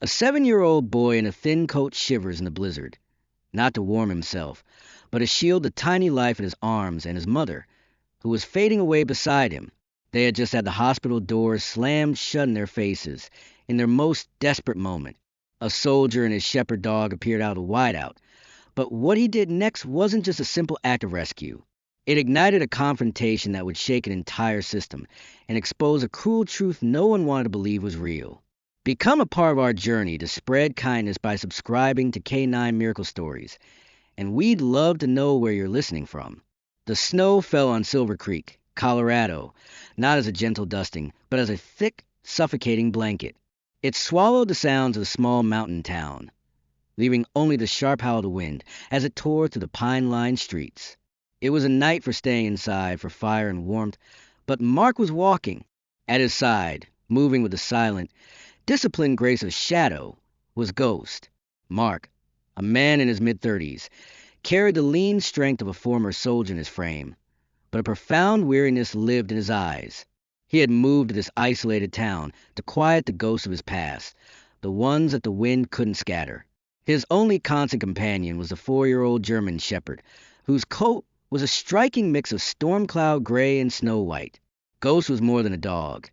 A 7-year-old boy in a thin coat shivers in the blizzard, not to warm himself, but to shield the tiny life in his arms and his mother, who was fading away beside him. They had just had the hospital doors slammed shut in their faces, in their most desperate moment. A soldier and his shepherd dog appeared out of the wideout, but what he did next wasn't just a simple act of rescue. It ignited a confrontation that would shake an entire system and expose a cruel truth no one wanted to believe was real. Become a part of our journey to spread kindness by subscribing to K9 Miracle Stories, and we'd love to know where you're listening from. The snow fell on Silver Creek, Colorado, not as a gentle dusting, but as a thick, suffocating blanket. It swallowed the sounds of the small mountain town, leaving only the sharp howl of the wind as it tore through the pine-lined streets. It was a night for staying inside for fire and warmth, but Mark was walking. At his side, moving with the silent, disciplined grace of shadow, was Ghost. Mark, a man in his mid-30s, carried the lean strength of a former soldier in his frame, but a profound weariness lived in his eyes. He had moved to this isolated town to quiet the ghosts of his past, the ones that the wind couldn't scatter. His only constant companion was the 4-year-old German shepherd, whose coat was a striking mix of storm cloud gray and snow white. Ghost was more than a dog.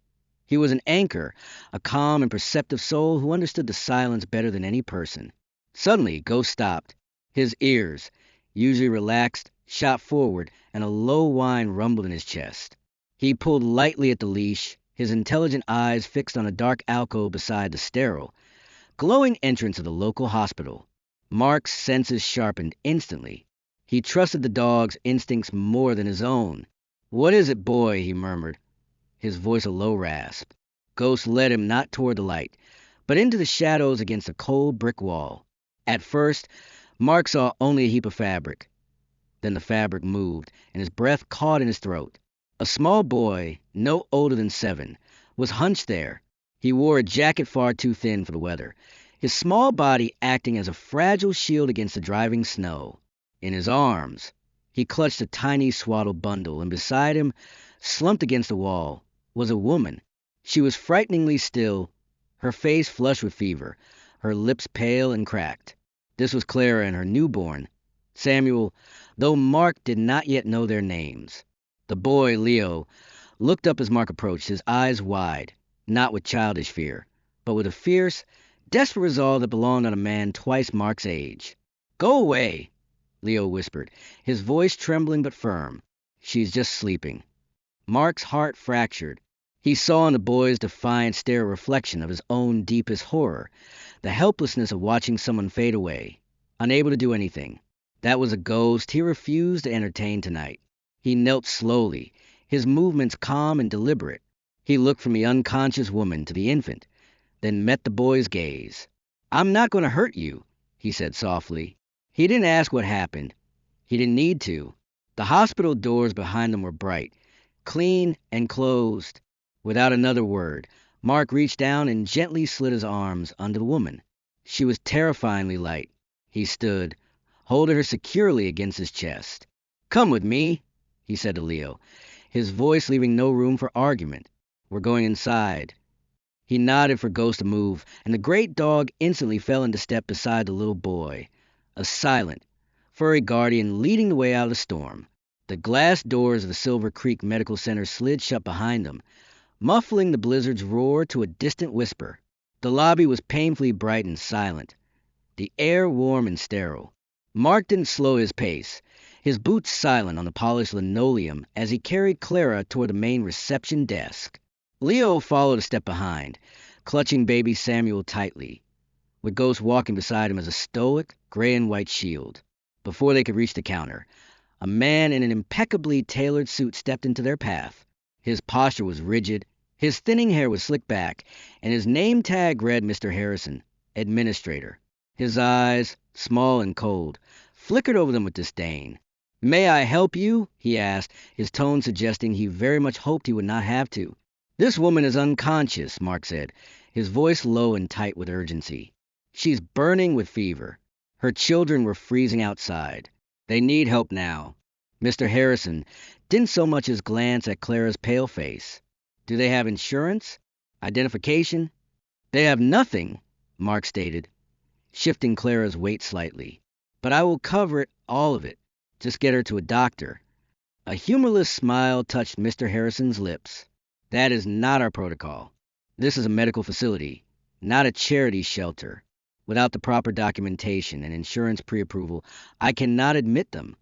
He was an anchor, a calm and perceptive soul who understood the silence better than any person. Suddenly, Ghost stopped. His ears, usually relaxed, shot forward, and a low whine rumbled in his chest. He pulled lightly at the leash, his intelligent eyes fixed on a dark alcove beside the sterile, glowing entrance of the local hospital. Mark's senses sharpened instantly. He trusted the dog's instincts more than his own. "What is it, boy?" he murmured, his voice a low rasp. Ghost led him not toward the light, but into the shadows against a cold brick wall. At first, Mark saw only a heap of fabric. Then the fabric moved, and his breath caught in his throat. A small boy, no older than 7, was hunched there. He wore a jacket far too thin for the weather, his small body acting as a fragile shield against the driving snow. In his arms, he clutched a tiny swaddled bundle, and beside him, slumped against the wall, was a woman. She was frighteningly still, her face flushed with fever, her lips pale and cracked. This was Clara and her newborn, Samuel, though Mark did not yet know their names. The boy, Leo, looked up as Mark approached, his eyes wide, not with childish fear, but with a fierce, desperate resolve that belonged on a man twice Mark's age. "Go away," Leo whispered, his voice trembling but firm. "She's just sleeping." Mark's heart fractured. He saw in the boy's defiant stare a reflection of his own deepest horror, the helplessness of watching someone fade away, unable to do anything. That was a ghost he refused to entertain tonight. He knelt slowly, his movements calm and deliberate. He looked from the unconscious woman to the infant, then met the boy's gaze. "I'm not going to hurt you," he said softly. He didn't ask what happened. He didn't need to. The hospital doors behind them were bright, clean and closed. Without another word, Mark reached down and gently slid his arms under the woman. She was terrifyingly light. He stood, holding her securely against his chest. "Come with me," he said to Leo, his voice leaving no room for argument. "We're going inside." He nodded for Ghost to move, and the great dog instantly fell into step beside the little boy, a silent, furry guardian leading the way out of the storm. The glass doors of the Silver Creek Medical Center slid shut behind them, muffling the blizzard's roar to a distant whisper. The lobby was painfully bright and silent, the air warm and sterile. Mark didn't slow his pace, his boots silent on the polished linoleum as he carried Clara toward the main reception desk. Leo followed a step behind, clutching baby Samuel tightly, with Ghost walking beside him as a stoic, gray and white shield. Before they could reach the counter, a man in an impeccably tailored suit stepped into their path. His posture was rigid, his thinning hair was slicked back, and his name tag read Mr. Harrison, Administrator. His eyes, small and cold, flickered over them with disdain. "May I help you?" he asked, his tone suggesting he very much hoped he would not have to. "This woman is unconscious," Mark said, his voice low and tight with urgency. "She's burning with fever. Her children were freezing outside. They need help now." Mr. Harrison didn't so much as glance at Clara's pale face. "Do they have insurance? Identification?" "They have nothing," Mark stated, shifting Clara's weight slightly. "But I will cover it, all of it. Just get her to a doctor." A humorless smile touched Mr. Harrison's lips. "That is not our protocol. This is a medical facility, not a charity shelter. Without the proper documentation and insurance pre-approval, I cannot admit them."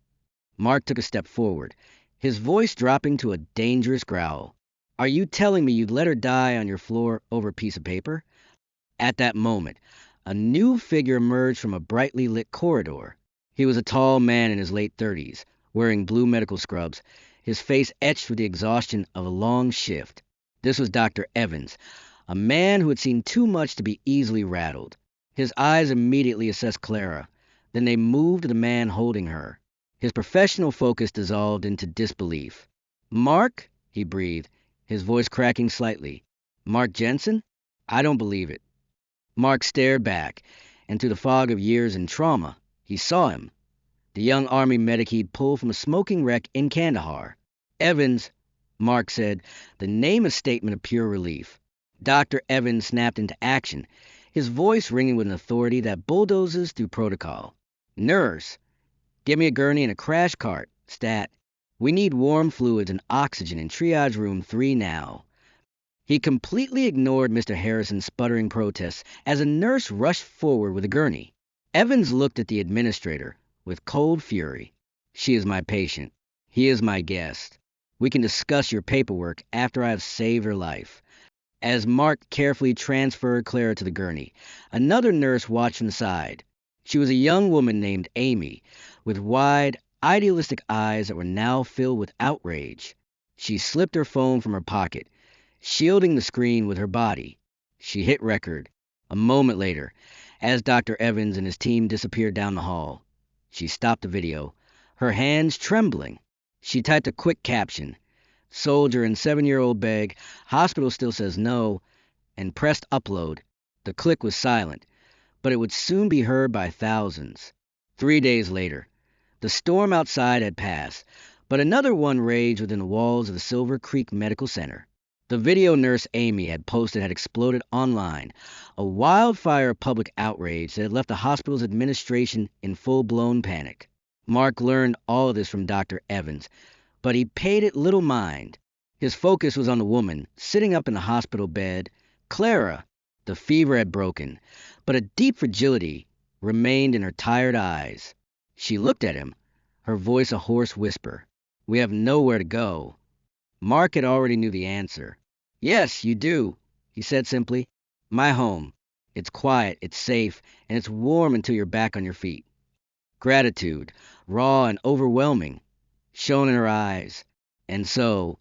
Mark took a step forward, his voice dropping to a dangerous growl. "Are you telling me you'd let her die on your floor over a piece of paper?" At that moment, a new figure emerged from a brightly lit corridor. He was a tall man in his late 30s, wearing blue medical scrubs, his face etched with the exhaustion of a long shift. This was Dr. Evans, a man who had seen too much to be easily rattled. His eyes immediately assessed Clara, then they moved to the man holding her. His professional focus dissolved into disbelief. "Mark?" he breathed, his voice cracking slightly. "Mark Jensen? I don't believe it." Mark stared back, and through the fog of years and trauma, he saw him. The young Army medic he'd pulled from a smoking wreck in Kandahar. "Evans," Mark said, the name a statement of pure relief. Dr. Evans snapped into action, his voice ringing with an authority that bulldozes through protocol. "Nurse, give me a gurney and a crash cart. Stat. We need warm fluids and oxygen in triage room 3 now." He completely ignored Mr. Harrison's sputtering protests as a nurse rushed forward with a gurney. Evans looked at the administrator with cold fury. "She is my patient. He is my guest. We can discuss your paperwork after I have saved her life." As Mark carefully transferred Clara to the gurney, another nurse watched from the side. She was a young woman named Amy, with wide, idealistic eyes that were now filled with outrage. She slipped her phone from her pocket, shielding the screen with her body. She hit record. A moment later, as Dr. Evans and his team disappeared down the hall, she stopped the video, her hands trembling. She typed a quick caption, "Soldier and 7-year-old beg, hospital still says no," and pressed upload. The click was silent, but it would soon be heard by thousands. 3 days later, the storm outside had passed, but another one raged within the walls of the Silver Creek Medical Center. The video nurse Amy had posted had exploded online, a wildfire of public outrage that had left the hospital's administration in full-blown panic. Mark learned all of this from Dr. Evans, but he paid it little mind. His focus was on the woman sitting up in the hospital bed, Clara. The fever had broken, but a deep fragility remained in her tired eyes. She looked at him, her voice a hoarse whisper. "We have nowhere to go." Mark had already knew the answer. "Yes, you do," he said simply. "My home. It's quiet, it's safe, and it's warm until you're back on your feet." Gratitude, raw and overwhelming, shone in her eyes. And so,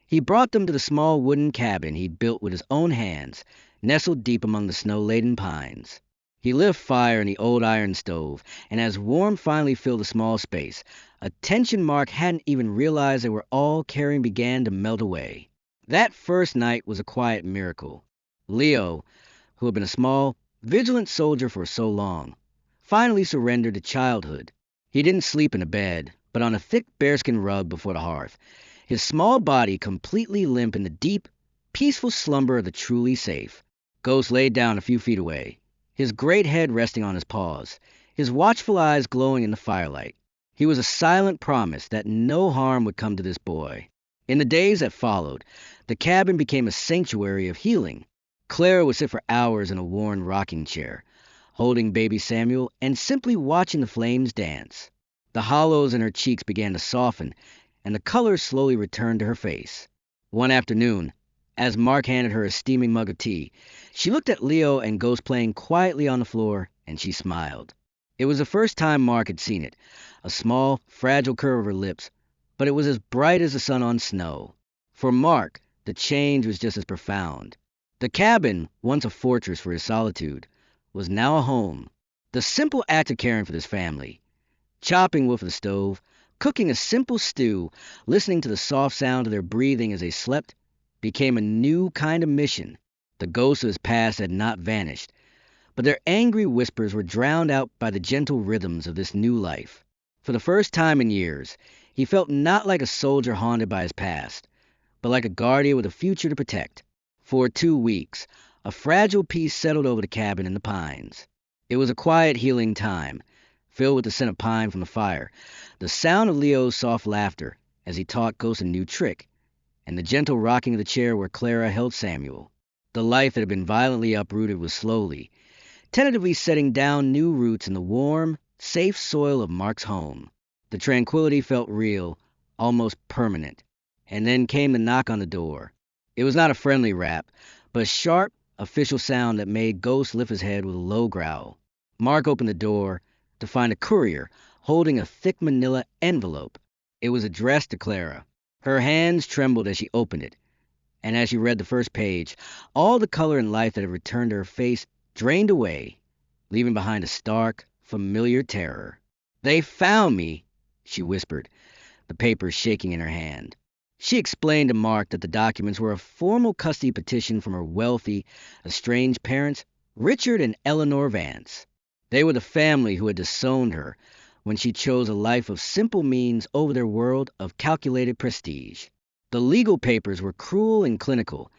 he brought them to the small wooden cabin he'd built with his own hands, nestled deep among the snow-laden pines. He lit fire in the old iron stove, and as warmth finally filled the small space, a tension Mark hadn't even realized they were all carrying began to melt away. That first night was a quiet miracle. Leo, who had been a small, vigilant soldier for so long, finally surrendered to childhood. He didn't sleep in a bed, but on a thick bearskin rug before the hearth, his small body completely limp in the deep, peaceful slumber of the truly safe. Ghost laid down a few feet away, his great head resting on his paws, his watchful eyes glowing in the firelight. He was a silent promise that no harm would come to this boy. In the days that followed, the cabin became a sanctuary of healing. Clara would sit for hours in a worn rocking chair, holding baby Samuel and simply watching the flames dance. The hollows in her cheeks began to soften, and the color slowly returned to her face. One afternoon, as Mark handed her a steaming mug of tea, she looked at Leo and Ghost playing quietly on the floor, and she smiled. It was the first time Mark had seen it, a small, fragile curve of her lips, but it was as bright as the sun on snow. For Mark, the change was just as profound. The cabin, once a fortress for his solitude, was now a home. The simple act of caring for this family, chopping wood for the stove, cooking a simple stew, listening to the soft sound of their breathing as they slept, became a new kind of mission. The ghosts of his past had not vanished, but their angry whispers were drowned out by the gentle rhythms of this new life. For the first time in years, he felt not like a soldier haunted by his past, but like a guardian with a future to protect. For 2 weeks, A fragile peace settled over the cabin in the pines. It was a quiet, healing time, filled with the scent of pine from the fire, the sound of Leo's soft laughter as he taught Ghost a new trick, and the gentle rocking of the chair where Clara held Samuel. The life that had been violently uprooted was slowly, tentatively setting down new roots in the warm, safe soil of Mark's home. The tranquility felt real, almost permanent. And then came the knock on the door. It was not a friendly rap, but a sharp, official sound that made Ghost lift his head with a low growl. Mark opened the door to find a courier holding a thick manila envelope. It was addressed to Clara. Her hands trembled as she opened it, and as she read the first page, all the color and life that had returned to her face drained away, leaving behind a stark, familiar terror. "They found me," she whispered, the papers shaking in her hand. She explained to Mark that the documents were a formal custody petition from her wealthy, estranged parents, Richard and Eleanor Vance. They were the family who had disowned her when she chose a life of simple means over their world of calculated prestige. The legal papers were cruel and clinical,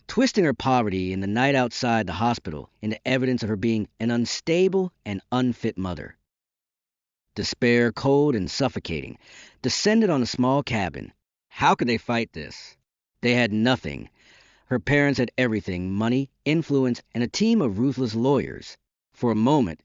twisting her poverty and the night outside the hospital into evidence of her being an unstable and unfit mother. Despair, cold and suffocating, descended on the small cabin. How could they fight this? They had nothing. Her parents had everything: money, influence, and a team of ruthless lawyers. For a moment,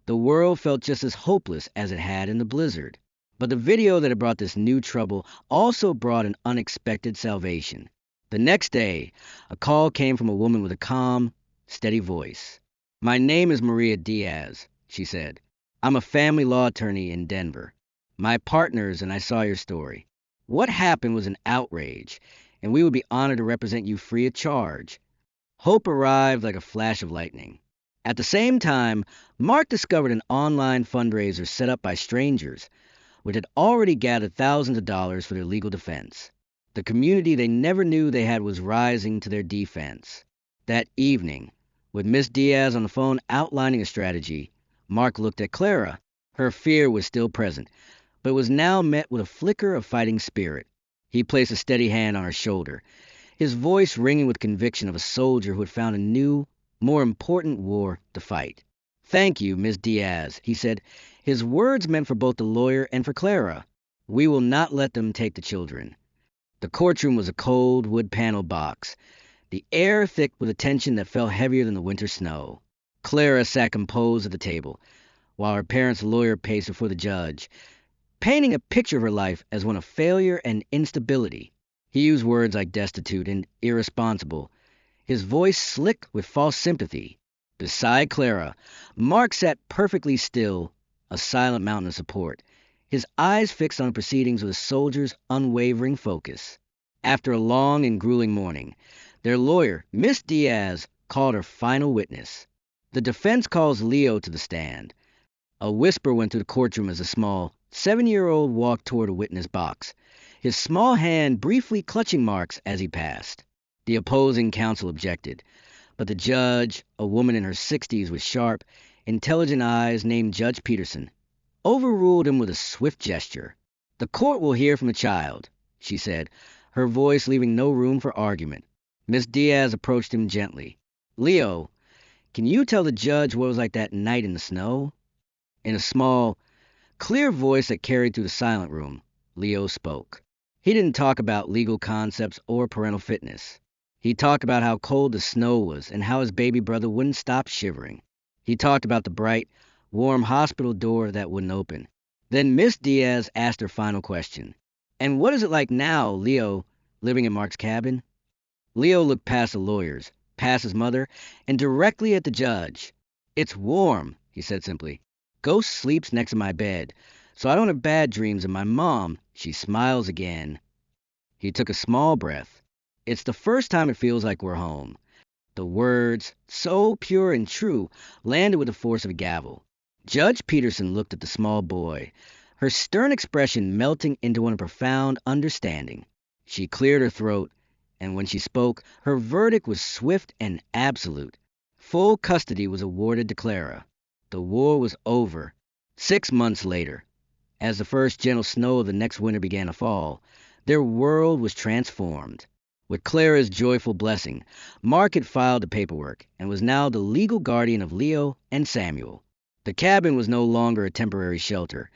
the world felt just as hopeless as it had in the blizzard. But the video that had brought this new trouble also brought an unexpected salvation. The next day, a call came from a woman with a calm, steady voice. "My name is Maria Diaz," she said. "I'm a family law attorney in Denver. My partners and I saw your story. What happened was an outrage, and we would be honored to represent you free of charge." Hope arrived like a flash of lightning. At the same time, Mark discovered an online fundraiser set up by strangers, which had already gathered thousands of dollars for their legal defense. The community they never knew they had was rising to their defense. That evening, with Miss Diaz on the phone outlining a strategy, Mark looked at Clara. Her fear was still present, but was now met with a flicker of fighting spirit. He placed a steady hand on her shoulder, his voice ringing with conviction of a soldier who had found a new, more important war to fight. "Thank you, Miss Diaz," he said, his words meant for both the lawyer and for Clara. "We will not let them take the children." The courtroom was a cold, wood-paneled box, the air thick with a tension that felt heavier than the winter snow. Clara sat composed at the table, while her parents' lawyer paced before the judge, painting a picture of her life as one of failure and instability. He used words like destitute and irresponsible, his voice slick with false sympathy. Beside Clara, Mark sat perfectly still, a silent mountain of support, his eyes fixed on the proceedings with a soldier's unwavering focus. After a long and grueling morning, their lawyer, Miss Diaz, called her final witness. The defense calls Leo to the stand. A whisper went through the courtroom as a small, 7-year-old walked toward a witness box, his small hand briefly clutching Mark's as he passed. The opposing counsel objected, but the judge, a woman in her 60s with sharp, intelligent eyes named Judge Peterson, overruled him with a swift gesture. "The court will hear from the child," she said, her voice leaving no room for argument. Miss Diaz approached him gently. "Leo, can you tell the judge what it was like that night in the snow?" In a small, clear voice that carried through the silent room, Leo spoke. He didn't talk about legal concepts or parental fitness. He talked about how cold the snow was and how his baby brother wouldn't stop shivering. He talked about the bright, warm hospital door that wouldn't open. Then Miss Diaz asked her final question. "And what is it like now, Leo, living in Mark's cabin?" Leo looked past the lawyers, past his mother, and directly at the judge. "It's warm," he said simply. "Ghost sleeps next to my bed, so I don't have bad dreams, and my mom, she smiles again." He took a small breath. "It's the first time it feels like we're home." The words, so pure and true, landed with the force of a gavel. Judge Peterson looked at the small boy, her stern expression melting into one of profound understanding. She cleared her throat, and when she spoke, her verdict was swift and absolute. Full custody was awarded to Clara. The war was over. 6 months later, as the first gentle snow of the next winter began to fall, their world was transformed. With Clara's joyful blessing, Mark had filed the paperwork and was now the legal guardian of Leo and Samuel. The cabin was no longer a temporary shelter,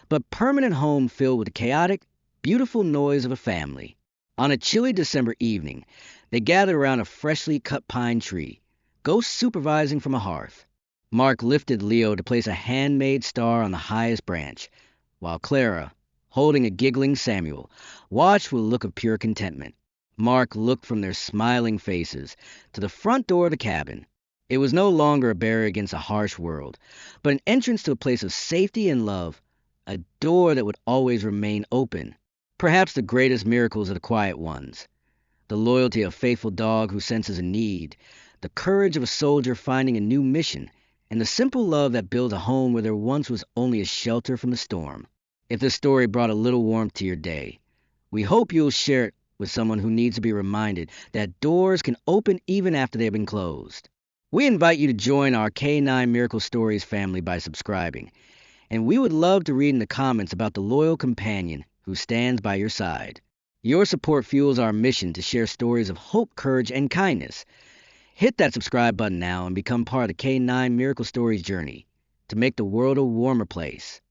but permanent home filled with the chaotic, beautiful noise of a family. On a chilly December evening, they gathered around a freshly cut pine tree, Ghost supervising from a hearth. Mark lifted Leo to place a handmade star on the highest branch, while Clara, holding a giggling Samuel, watched with a look of pure contentment. Mark looked from their smiling faces to the front door of the cabin. It was no longer a barrier against a harsh world, but an entrance to a place of safety and love, a door that would always remain open. Perhaps the greatest miracles are the quiet ones. The loyalty of a faithful dog who senses a need, the courage of a soldier finding a new mission, and the simple love that builds a home where there once was only a shelter from the storm. If this story brought a little warmth to your day, we hope you'll share it with someone who needs to be reminded that doors can open even after they've been closed. We invite you to join our K9 Miracle Stories family by subscribing, and we would love to read in the comments about the loyal companion who stands by your side. Your support fuels our mission to share stories of hope, courage, and kindness. Hit that subscribe button now and become part of the K9 Miracle Stories journey to make the world a warmer place.